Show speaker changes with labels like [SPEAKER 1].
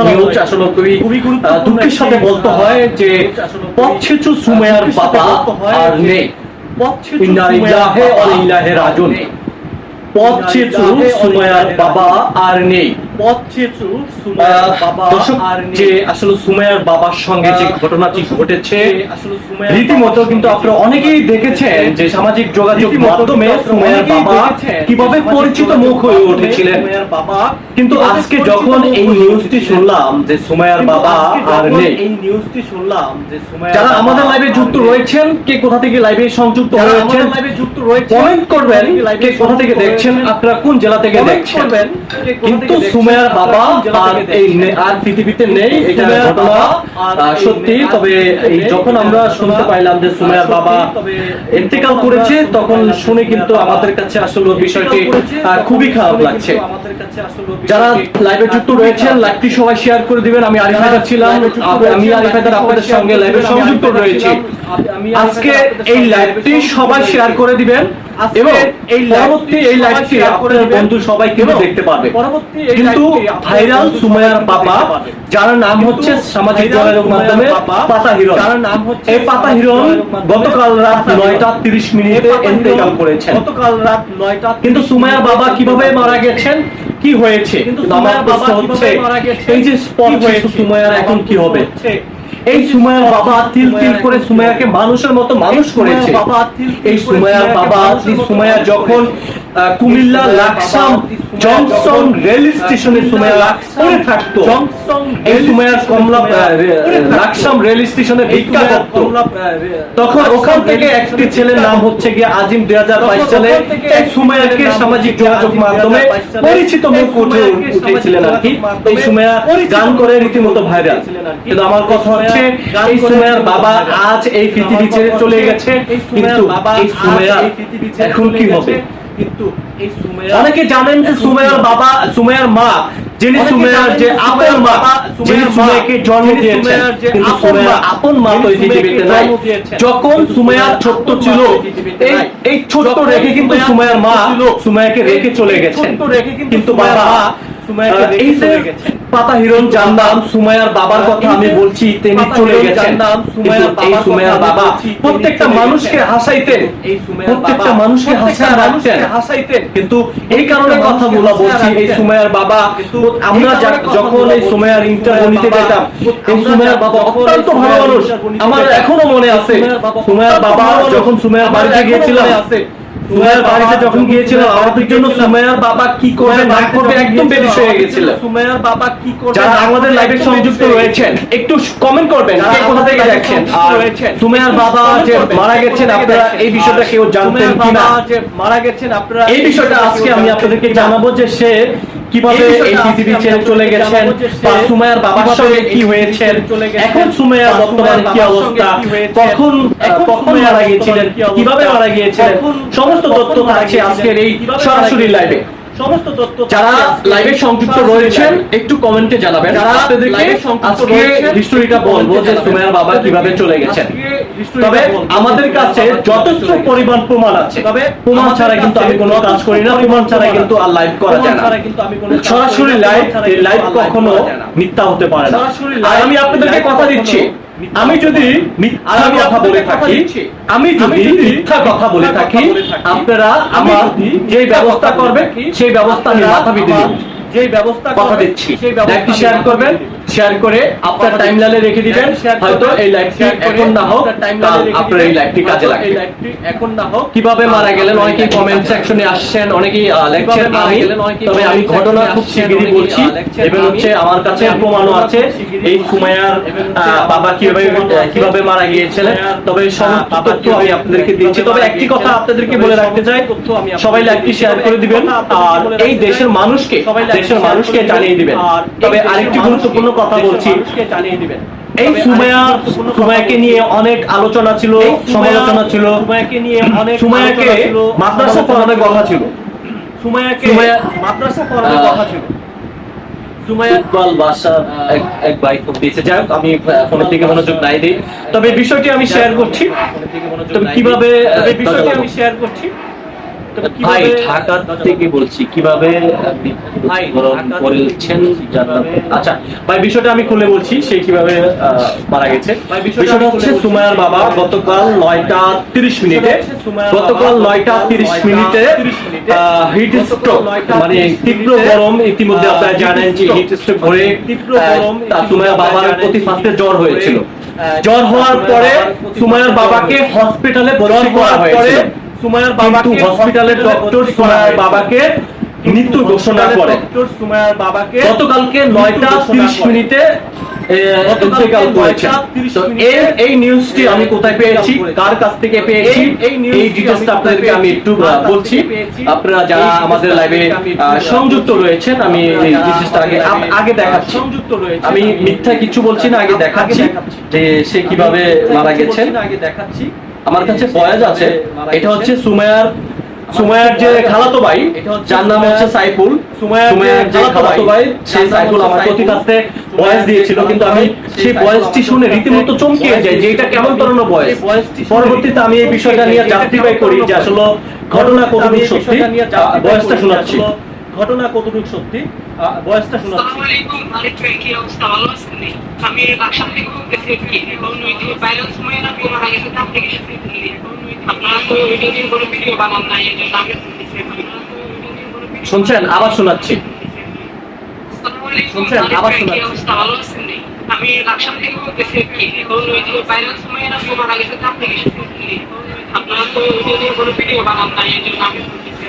[SPEAKER 1] News আসলে খুবই দুঃখের সাথে বলতে হয় যে পথছেচু সুমাইয়ার বাবা আর নেই। ইন্না লিল্লাহি ওয়া ইন্না ইলাইহি রাজিউন। পথছেচু সুমাইয়ার বাবা আর নেই। পথছেচু সুমাইয়ার বাবা আর নেই। যে আসলে সুমাইয়ার বাবার সঙ্গে যে ঘটনাটি ঘটেছে রীতিমতো কিন্তু আপনারা অনেকেই দেখেছেন যে সামাজিক যোগাযোগ মাধ্যমে সুমাইয়ার বাবা কিভাবে পরিচিত মুখ হয়ে উঠেছিলেন। কিন্তু আজকে যখন এই নিউজটি শুনলাম যে সুমাইয়ার বাবা আর নেই, যারা আমাদের লাইভে যুক্ত রয়েছেন, কে কোথা থেকে লাইভে সংযুক্ত হয়েছেন কমেন্ট করবেন, কে কোথা থেকে দেখছেন, আপনারা কোন জেলা থেকে দেখছেন। কিন্তু সুমাইয়ার বাবা আর পৃথিবীতে নেই, এটা ঘটনা সত্যি। তবে যখন আমরা শুনতে পাইলাম যে সুমাইয়ার বাবা ইন্তেকাল করেছে, তখন শুনে কিন্তু আমাদের কাছে আসলে বিষয়টি খুবই খারাপ লাগছে। যারা লাইভে যুক্ত রয়েছেন লাইভটি সবাই শেয়ার করে দিবেন। আমি আরিফ হায়দার ছিলাম, আমি আরিফ হায়দার আপনাদের সঙ্গে লাইভে সংযুক্ত রয়েছি। আজকে এই লাইভটি সবাই শেয়ার করে দিবেন এবং পরবর্তী এই লাইভটি আপনাদের বন্ধু সবাই কিন্তু দেখতে পারবে। কিন্তু ভাইরাল সুমাইয়ার বাবা, যার নাম হচ্ছে সামাজিক যোগাযোগ মাধ্যমে পাতা হিরণ, এই পাতা হিরণ গতকাল রাত 9:30 ইন্তেকাল করেছেন। কিন্তু সুমাইয়ার বাবা কিভাবে মারা গেছেন, কি হয়েছে, আমার প্রশ্ন হচ্ছে এই যে স্পট হয়েছে সুমাইয়ার এখন কি হবে। এই সুমাইয়ার বাবা তিল তিল করে সুমাইয়াকে মানুষের মতো মানুষ করেছে। এই সুমাইয়ার বাবা, সুমাইয়া যখন কুমিল্লা লাকসাম জংশন রেল স্টেশনে সুমাইয়া পড়ে থাকতো, এই সুমাইয়ার কমলা লাকসাম রেল স্টেশনে ভিক্ষা করত, তখন ওখান থেকে একটি ছেলের নাম হচ্ছে গিয়ে আজিম 2022 সালে এই সুমাইয়াকে সামাজিক যোগাযোগ মাধ্যমে পরিচিত মুখ উঠেছিলেন আর কি। এই সুমাইয়া গান করে রীতিমতো ভাইরাল। কিন্তু আমার কথা হচ্ছে এই সুমাইয়ার বাবা আজ এই পৃথিবী ছেড়ে চলে গেছে, কিন্তু এই সুমাইয়া এখন কি হবে। অনেকে জানেন যে সুমাইয়ার বাবা, সুমাইয়ার মা, যিনি সুমাইয়ার যে আপন মা, যিনি সুমাইয়াকে জন্ম দিয়েছেন, কিন্তু সুমাইয়ার আপন মা তো এই পৃথিবীতে নাই। যখন সুমাইয়া ছোট্ট ছিল, এই ছোট্ট রেখে কিন্তু সুমাইয়ার মা সুমাইয়াকে রেখে চলে গেছেন। কিন্তু বাবা এই যে পাতা হিরণ, যার নাম সুমাইয়ার বাবার কথা আমি বলছি, তিনি চলে গেছেন। এই সুমাইয়ার বাবা প্রত্যেকটা মানুষকে হাসাইতেন, প্রত্যেকটা মানুষকে হাসাইতেন। কিন্তু এই কারণে কথাগুলো বলছি, এই সুমাইয়ার বাবা, আমরা যখন এই সুমাইয়ার ইন্টারভিউ নিতে যেতাম, এই সুমাইয়ার বাবা অত্যন্ত ভালো মানুষ। আমার এখনো মনে আছে সুমাইয়ার বাবা যখন সুমাইয়ার বাড়িতে গিয়েছিলাম, সুমাইয়ার বাড়িতে যখন গিয়েছিলাম, আমাদের জন্য সুমাইয়ার বাবা কি করবে না করবে একদম বেরিশ হয়ে গেছিল। সুমাইয়ার বাবা কি করবে, যারা আমাদের লাইভে সংযুক্ত রয়েছেন একটু কমেন্ট করবেন, কে কোথা থেকে দেখছেন। আর সুমাইয়ার বাবা যে মারা গেছেন, আপনারা এই বিষয়টা কেউ জানতেন কিনা, মারা গেছেন আপনারা এই বিষয়টা আজকে আমি আপনাদেরকে জানাবো যে সে কিভাবে এই পৃথিবী ছেড়ে চলে গেছেন, বা সুমাইয়ার বাবার সঙ্গে কি হয়েছে, এখন সুমাইয়ার বর্তমানে কি অবস্থা, কখন মারা গিয়েছিলেন, কিভাবে মারা গিয়েছিলেন, সমস্ত তথ্য থাকছে আজকের এই সরাসরি লাইভে। যারা লাইভে সংযুক্ত রয়েছেন একটু কমেন্টে জানাবেন, আপনাদেরকে আজকে হিস্টোরিটা বলবো যে সুমাইয়ার বাবা কিভাবে চলে গেছেন। তবে আমাদের কাছে যথেষ্ট পরিমাণ প্রমাণ আছে, তবে প্রমাণ ছাড়া কিন্তু আমি কোনো কাজ করি না, প্রমাণ ছাড়া কিন্তু আর লাইভ করা যায় না। সরাসরি লাইভ কখনো মিথ্যা হতে পারে না। আর আমি আপনাদেরকে কথা দিচ্ছি, আমি যদি মিথ্যা কথা বলে থাকি, আপনারা আমার যে ব্যবস্থা করবেন সেই ব্যবস্থা আমি মাথা পেতে দেব। যে ব্যবস্থা কথা দিচ্ছি, লাইভটি শেয়ার করবেন, শেয়ার করে আপনার টাইমলাইনে রেখে দিবেন। হয়তো এই লাইভটি এখন না হোক, আপনার এই লাইভটি কাজে লাগবে। এখন না হোক কিভাবে মারা গেলেন, অনেকেই কমেন্ট সেকশনে আসছেন, অনেকেই লেকচার তবে আমি ঘটনা খুব শিগগিরই বলছি, এবং হচ্ছে আমার কাছে প্রমাণও আছে এই সুমাইয়ার বাবা কিভাবে মারা গিয়েছিলেন। তবে সমস্ত তথ্য আমি আপনাদেরকে দিচ্ছি। তবে একটি কথা আপনাদেরকে বলে রাখতে চাই, সবাই লাইভটি শেয়ার করে দিবেন আর এই দেশের মানুষকে জানিয়ে দিবেন। তবে আরেকটি গুরুত্বপূর্ণ কথা বলছি, এই সুমাইয়াকে নিয়ে অনেক আলোচনা ছিল, সমালোচনা ছিল, সুমাইয়াকে মাদ্রাসা পড়ানোর কথা ছিল, আমি ফোনের দিকে মনোযোগ নাই দিই। তবে বিষয়টি আমি শেয়ার করছি, ভাই ঢাকা থেকে বলছি, কিভাবে আপনি মৃত্যুবরণ করেছেন জানলাম। আচ্ছা ভাই, বিষয়টা আমি খুলে বলছি সে কিভাবে মারা গেছে। বিষয়টা হচ্ছে সুমাইয়ার বাবা গতকাল 9টা 30 মিনিটে হিট স্ট্রোক, মানে তীব্র গরম, ইতিমধ্যে আপনারা জানেন যে হিট স্ট্রোক হয়ে সুমাইয়ার বাবার প্রতি ফার্স্টে জ্বর হয়েছিল। জ্বর হওয়ার পরে সুমাইয়ার বাবাকে হসপিটালে ভর্তি করা হয়েছিল। কিন্তু হসপিটালের ডক্টর সুমাইয়ার বাবাকে মৃত্যু ঘোষণা করে। গতকালকে 9টা 30 মিনিটে ইন্তেকাল করেছে। তো এই নিউজটি আমি কোথায় পেয়েছি, কার কাছ থেকে পেয়েছি, এই ডিটেইলসটা আপনাদেরকে আমি একটু বলছি। আপনারা যারা আমাদের লাইভে সংযুক্ত রয়েছেন, আমি এই ডিটেইলসটা আগে দেখাচ্ছি। আমি মিথ্যা কিছু বলছি না, আগে দেখাচ্ছি যে সে কিভাবে মারা গেছেন। আমার কাছে বয়াজ আছে। এটা হচ্ছে সুমাইয়ার যে খালাতো ভাই, যার নাম হচ্ছে সাইফুল। সুমাইয়ার যে খালাতো ভাই, সেই সাইফুল আমার প্রতি কাছে ভয়েস দিয়েছিল, কিন্তু আমি সেই ভয়েসটি শুনে রীতিমতো চমকে যাই যে এটা কেমন ধরনের ভয়েস। পরবর্তীতে আমি এই বিষয়টা নিয়ে জাস্টিফাই করি যে আসলে ঘটনা কতটুকু সত্যি। ভয়েসটা শোনাচ্ছি।
[SPEAKER 2] আসসালামু আলাইকুম, মালিক ভাই, কি অবস্থা? ভালো আছেন? আমি লাকসাম থেকে বলতেছি। এখন ওই যে ভাইরাল সময় না মারা গেছে, তার থেকে শুনছি। আপনারা তো ভিডিও দিয়ে কোনো ভিডিও বানান নাই, এই জন্য আমি শুনতেছি।
[SPEAKER 1] শুনছেন? আবার শোনাচ্ছি।
[SPEAKER 2] আসসালামু আলাইকুম, মালিক ভাই, কি অবস্থা? ভালো আছেন? আমি লাকসাম থেকে বলতেছি। এখন ওই যে ভাইরাল সময় না মারা গেছে, তার থেকে শুনছি। আপনারা তো ভিডিও দিয়ে কোনো ভিডিও বানান নাই, এই জন্য আমি শুনতেছি।